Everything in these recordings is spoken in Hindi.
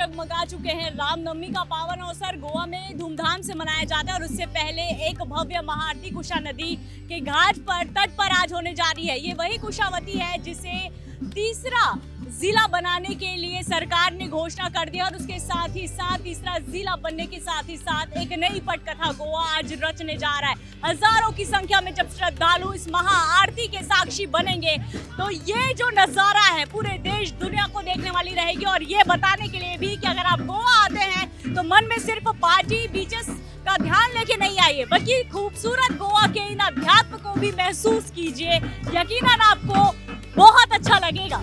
जगमगा चुके हैं। रामनवमी का पावन अवसर गोवा में धूमधाम से मनाया जाता है और उससे पहले एक भव्य महाआरती कुशा नदी के घाट पर तट पर आज होने जा रही है। ये वही कुशावती है जिसे तीसरा जिला बनाने के लिए सरकार ने घोषणा कर दिया और उसके साथ ही साथ तीसरा जिला बनने के साथ ही साथ एक नई पटकथा गोवा आज रचने जा रहा है। हजारों की संख्या में जब श्रद्धालु इस महाआरती के साक्षी बनेंगे तो ये जो नजारा है पूरे देश दुनिया को देखने वाली रहेगी। और ये बताने के लिए भी कि अगर आप गोवा आते हैं तो मन में सिर्फ पार्टी बीचेस का ध्यान लेके नहीं आइए, बल्कि खूबसूरत गोवा के इन अध्यात्म को भी महसूस कीजिए। यकीनन आपको बहुत अच्छा लगेगा।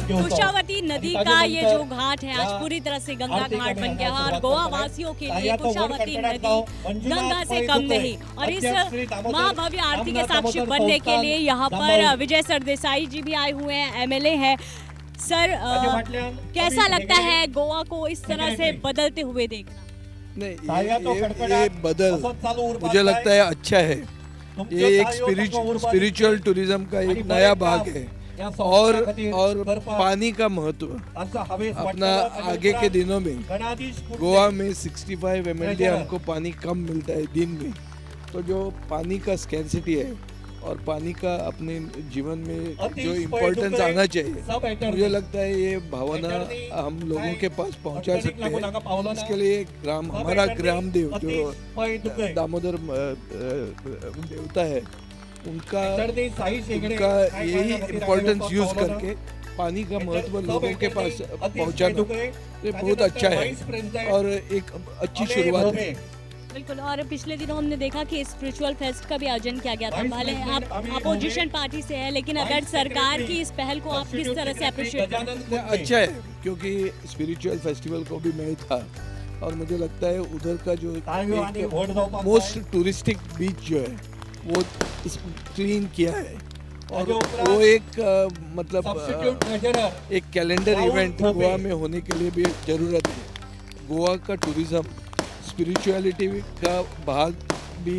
कुशावती नदी का ये जो घाट है आज पूरी तरह से गंगा घाट बन गया है और गोवा वासियों के लिए कुशावती नदी गंगा से कम नहीं। और इस महाभव्य आरती के साक्षी बनने के लिए यहाँ पर विजय सरदेसाई जी भी आए हुए हैं, एमएलए है। सर, कैसा लगता है गोवा को इस तरह से बदलते हुए देखना? नहीं, ये बदल मुझे लगता है अच्छा है। ये एक स्पिरिचुअल टूरिज्म का एक नया भाग है और पानी का महत्व अपना आगे के दिनों में गोवा में 65 ml हमको पानी कम मिलता है दिन में। तो जो पानी का स्कैर्सिटी है और पानी का अपने जीवन में जो इम्पोर्टेंस आना चाहिए, मुझे लगता है ये भावना हम लोगों के पास पहुंचा सकते हैं। इसके लिए हमारा ग्राम देव जो दामोदर देवता है उनका यही इम्पोर्टेंस यूज करके पानी का महत्व लोगों के पास पहुंचाना ये बहुत अच्छा है और एक अच्छी शुरुआत है। बिल्कुल। और पिछले दिनों हमने देखा कि स्पिरिचुअल फेस्ट का भी आयोजन किया गया था। भले आप अपोजिशन पार्टी से है, लेकिन अगर सरकार की इस पहल को आप किस तरह से अप्रिशिएट करते हैं? अच्छा है, क्योंकि स्पिरिचुअल फेस्टिवल को भी मैं था और मुझे लगता है उधर का जो मोस्ट टूरिस्टिक बीच जो है वो क्लीन किया है और वो एक मतलब एक कैलेंडर इवेंट गोवा में होने के लिए भी जरूरत है। गोवा का टूरिज्म स्पिरिचुअलिटी का भाग भी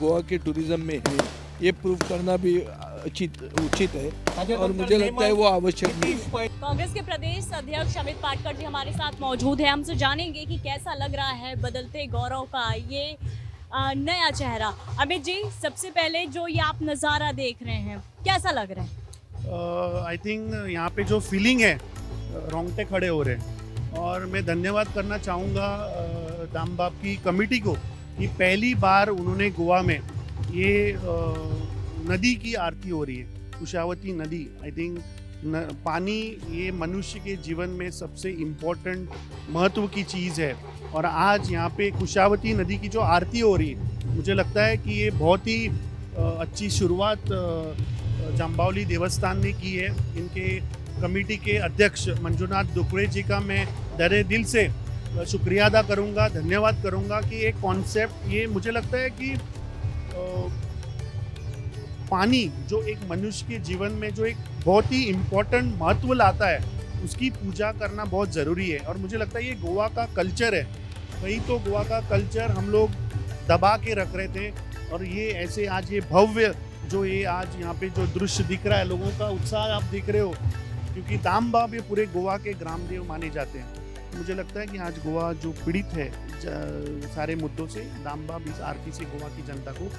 गोवा के टूरिज्म में है, ये प्रूव करना भी उचित है और मुझे लगता है वो आवश्यक भी है। कांग्रेस के प्रदेश अध्यक्ष अमित पाटकर जी हमारे साथ मौजूद है। हमसे जानेंगे कि कैसा लग रहा है बदलते गौरव का ये नया चेहरा। अमित जी, सबसे पहले जो ये आप नज़ारा देख रहे हैं कैसा लग रहा है? आई थिंक यहाँ पे जो फीलिंग है रोंगटे खड़े हो रहे हैं और मैं धन्यवाद करना चाहूँगा दाम बाप की कमेटी को कि पहली बार उन्होंने गोवा में ये नदी की आरती हो रही है, कुशावती नदी। आई थिंक पानी ये मनुष्य के जीवन में सबसे इम्पोर्टेंट महत्व की चीज़ है और आज यहाँ पे कुशावती नदी की जो आरती हो रही है, मुझे लगता है कि ये बहुत ही अच्छी शुरुआत जाम्बावली देवस्थान ने की है। इनके कमेटी के अध्यक्ष मंजुनाथ दुकड़े जी का मैं तहे दिल से शुक्रिया अदा करूँगा, धन्यवाद करूँगा कि एक कॉन्सेप्ट ये मुझे लगता है कि पानी जो एक मनुष्य के जीवन में जो एक बहुत ही इम्पोर्टेंट महत्व लाता है उसकी पूजा करना बहुत ज़रूरी है और मुझे लगता है ये गोवा का कल्चर है। वही तो गोवा का कल्चर हम लोग दबा के रख रहे थे और ये ऐसे आज ये भव्य जो ये आज यहाँ पे जो दृश्य दिख रहा है, लोगों का उत्साह आप देख रहे हो, क्योंकि दाम बाप ये पूरे गोवा के ग्रामदेव माने जाते हैं। मुझे लगता है कि आज गोवा जो पीड़ित है सारे मुद्दों से, दाम बाप इस आरती से गोवा की जनता को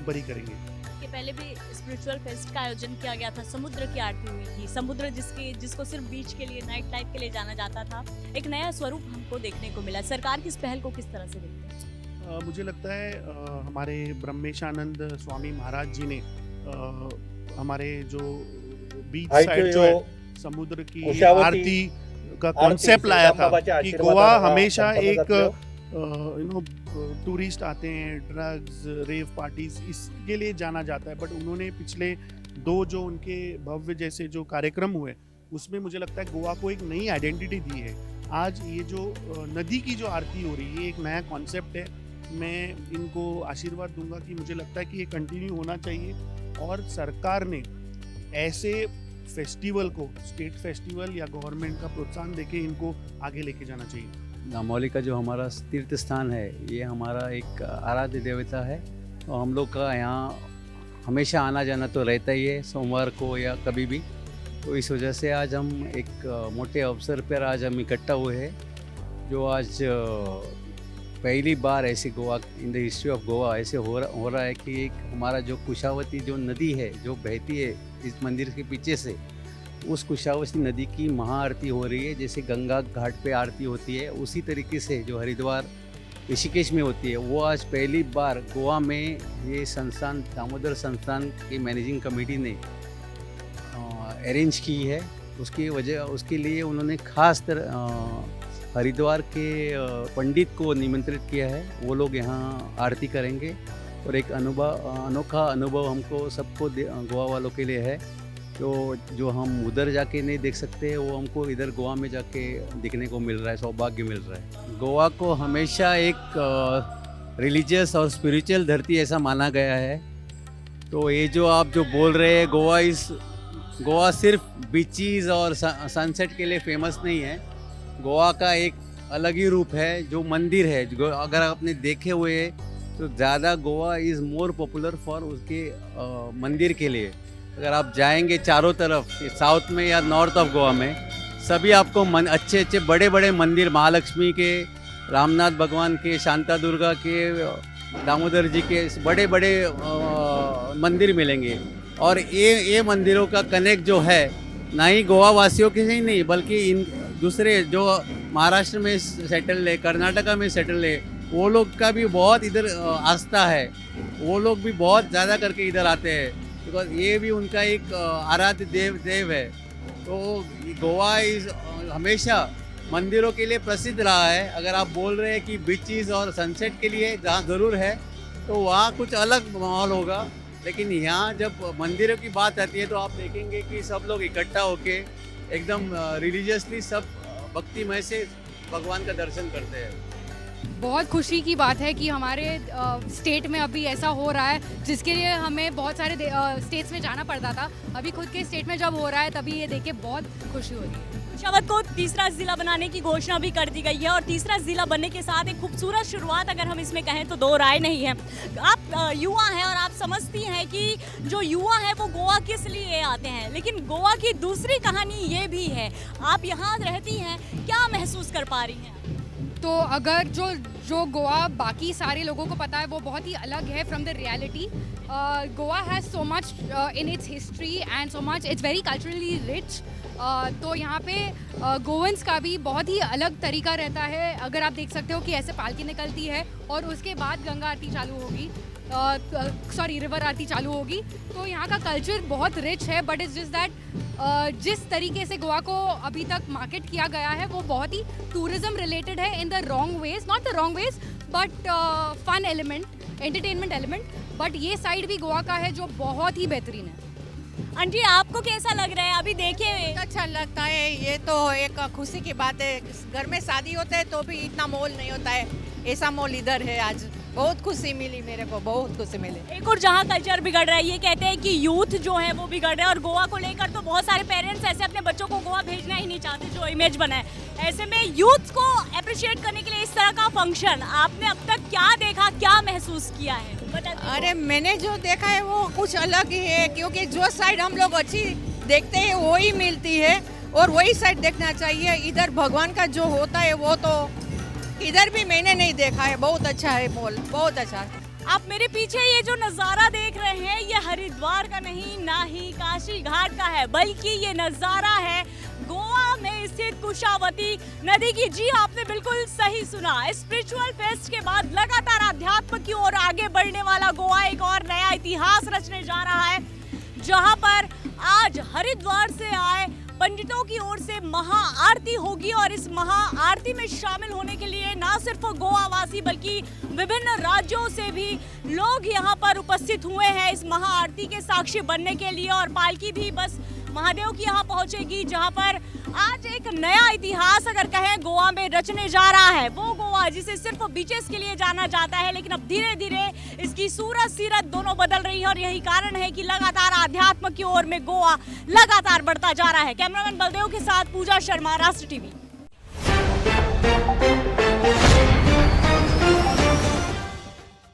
बरी करेंगे। के पहले भी स्पिरिचुअल फेस्ट का आयोजन किया गया था, समुद्र की आरती हुई थी। समुद्र जिसको सिर्फ बीच के लिए, नाइट लाइफ के लिए जाना जाता था, एक नया स्वरूप हमको देखने को मिला। सरकार की इस पहल को किस तरह से देखते हैं? मुझे लगता है हमारे ब्रह्मेशानंद स्वामी महाराज जी ने हमारे जो बीच साइड जो है समुद्र की आरती का कॉन्सेप्ट लाया था कि गोवा हमेशा एक टूरिस्ट आते हैं, ड्रग्स, रेव पार्टीज इसके लिए जाना जाता है, बट उन्होंने पिछले 2 जो उनके भव्य जैसे जो कार्यक्रम हुए उसमें मुझे लगता है गोवा को एक नई आइडेंटिटी दी है। आज ये जो नदी की जो आरती हो रही है, ये एक नया कॉन्सेप्ट है। मैं इनको आशीर्वाद दूंगा कि मुझे लगता है कि ये कंटिन्यू होना चाहिए और सरकार ने ऐसे फेस्टिवल को स्टेट फेस्टिवल या गवर्नमेंट का प्रोत्साहन देके इनको आगे लेके जाना चाहिए। नामौली का जो हमारा तीर्थ स्थान है, ये हमारा एक आराध्य देवता है, तो हम लोग का यहाँ हमेशा आना जाना तो रहता ही है, सोमवार को या कभी भी। तो इस वजह से आज हम एक मोटे अवसर पर आज हम इकट्ठा हुए हैं, जो आज पहली बार ऐसे Goa in the history of Goa ऐसे हो रहा है कि एक हमारा जो कुशावती जो नदी है जो बहती है इस मंदिर के पीछे से, उस कुशावती नदी की महाआरती हो रही है। जैसे गंगा घाट पे आरती होती है, उसी तरीके से जो हरिद्वार ऋषिकेश में होती है, वो आज पहली बार गोवा में ये संस्थान दामोदर संस्थान की मैनेजिंग कमेटी ने अरेंज की है। उसके लिए उन्होंने खास हरिद्वार के पंडित को निमंत्रित किया है। वो लोग यहाँ आरती करेंगे और एक अनोखा अनुभव हमको सबको गोवा वालों के लिए है। तो जो हम उधर जाके नहीं देख सकते, वो हमको इधर गोवा में जाके देखने को मिल रहा है, सौभाग्य मिल रहा है। गोवा को हमेशा एक रिलीजियस और स्पिरिचुअल धरती ऐसा माना गया है। तो ये जो आप जो बोल रहे हैं, गोवा सिर्फ बीचीज़ और सनसेट के लिए फेमस नहीं है। गोवा का एक अलग ही रूप है, जो मंदिर है। अगर आपने देखे हुए तो ज़्यादा Goa is more popular for उसके मंदिर के लिए। अगर आप जाएंगे चारों तरफ, साउथ में या नॉर्थ ऑफ गोवा में, सभी आपको अच्छे अच्छे बड़े बड़े मंदिर, महालक्ष्मी के, रामनाथ भगवान के, शांता दुर्गा के, दामोदर जी के बड़े बड़े मंदिर मिलेंगे। और ये मंदिरों का कनेक्ट जो है, ना ही गोवा वासियों के ही नहीं, बल्कि इन दूसरे जो महाराष्ट्र में सेटल है, कर्नाटका में सेटल है, वो लोग का भी बहुत इधर आस्था है। वो लोग भी बहुत ज़्यादा करके इधर आते हैं, बिकॉज ये भी उनका एक आराध्य देव है। तो गोवा इस हमेशा मंदिरों के लिए प्रसिद्ध रहा है। अगर आप बोल रहे हैं कि बीचीज़ और सनसेट के लिए जहाँ ज़रूर है, तो वहाँ कुछ अलग माहौल होगा। लेकिन यहाँ जब मंदिरों की बात आती है, तो आप देखेंगे कि सब लोग इकट्ठा होके एकदम रिलीजियसली सब भक्तिमय से भगवान का दर्शन करते हैं। बहुत खुशी की बात है कि हमारे स्टेट में अभी ऐसा हो रहा है, जिसके लिए हमें बहुत सारे स्टेट्स में जाना पड़ता था। अभी खुद के स्टेट में जब हो रहा है, तभी ये देख के बहुत खुशी हो रही है। कुशावत को तीसरा जिला बनाने की घोषणा भी कर दी गई है, और तीसरा जिला बनने के साथ एक खूबसूरत शुरुआत अगर हम इसमें कहें तो दो राय नहीं है। आप युवा हैं और आप समझती हैं कि जो युवा है वो गोवा किस लिए आते हैं, लेकिन गोवा की दूसरी कहानी ये भी है। आप यहाँ रहती हैं, क्या महसूस कर पा रही हैं? तो अगर जो गोवा बाकी सारे लोगों को पता है, वो बहुत ही अलग है from the reality. Goa has so much in its history and so much it's very culturally rich. तो यहाँ पे गोवंस का भी बहुत ही अलग तरीका रहता है। अगर आप देख सकते हो कि ऐसे पालकी निकलती है और उसके बाद गंगा आरती चालू होगी, रिवर आरती चालू होगी। तो यहाँ का कल्चर बहुत रिच है, बट इट्स जस्ट दैट जिस तरीके से गोवा को अभी तक मार्केट किया गया है, वो बहुत ही टूरिज्म रिलेटेड है in the wrong ways, not the wrong ways, but fun element, entertainment element. But ये साइड भी गोवा का है जो बहुत ही बेहतरीन है। आंटी, आपको कैसा लग रहा है? अभी देखिए, अच्छा लगता है। ये तो एक खुशी की बात है। घर में शादी होता है तो भी इतना माहौल नहीं होता है, ऐसा माहौल इधर है। आज बहुत खुशी मिली, मेरे को बहुत खुशी मिली। एक और जहाँ कल्चर बिगड़ रहा है, ये कहते हैं कि यूथ जो है वो बिगड़ रहा है, और गोवा को लेकर तो बहुत सारे पेरेंट्स ऐसे अपने बच्चों को गोवा भेजना ही नहीं चाहते जो इमेज बना है। ऐसे में यूथ को अप्रिशिएट करने के लिए इस तरह का फंक्शन आपने अब तक क्या देखा, क्या महसूस किया है? अरे मैंने जो देखा है वो कुछ अलग ही है, क्योंकि जो साइड हम लोग अच्छी देखते हैं वही मिलती है, और वही साइड देखना चाहिए। इधर भगवान का जो होता है वो तो इधर भी मैंने नहीं देखा है। बहुत अच्छा है मॉल, बहुत अच्छा। आप मेरे पीछे ये जो नज़ारा देख रहे हैं, ये हरिद्वार का नहीं, ना ही काशी घाट का है, बल्कि ये नज़ारा है गोवा में स्थित कुशावती नदी की। जी, आपने बिल्कुल सही सुना। स्पिरिचुअल फेस्ट के बाद लगातार अध्यात्म की ओर आगे बढ़ने वाला गोवा एक और नया इतिहास रचने जा रहा है, जहां पर आज हरिद्वार से आए पंडितों की ओर से महाआरती होगी। और इस महाआरती में शामिल होने के लिए ना सिर्फ गोवा वासी बल्कि विभिन्न राज्यों से भी लोग यहाँ पर उपस्थित हुए हैं इस महाआरती के साक्षी बनने के लिए। और पालकी भी बस महादेव की यहाँ पहुंचेगी, जहाँ पर आज एक नया इतिहास अगर कहें गोवा में रचने जा रहा है। वो गोवा जिस जिसे सिर्फ बीचेस के लिए जाना जाता है, लेकिन अब धीरे धीरे इसकी सूरत सीरत दोनों बदल रही है और यही कारण है कि लगातार आध्यात्म की ओर में गोवा लगातार बढ़ता जा रहा है। कैमरामैन बलदेव के साथ पूजा शर्मा, राष्ट्र टीवी।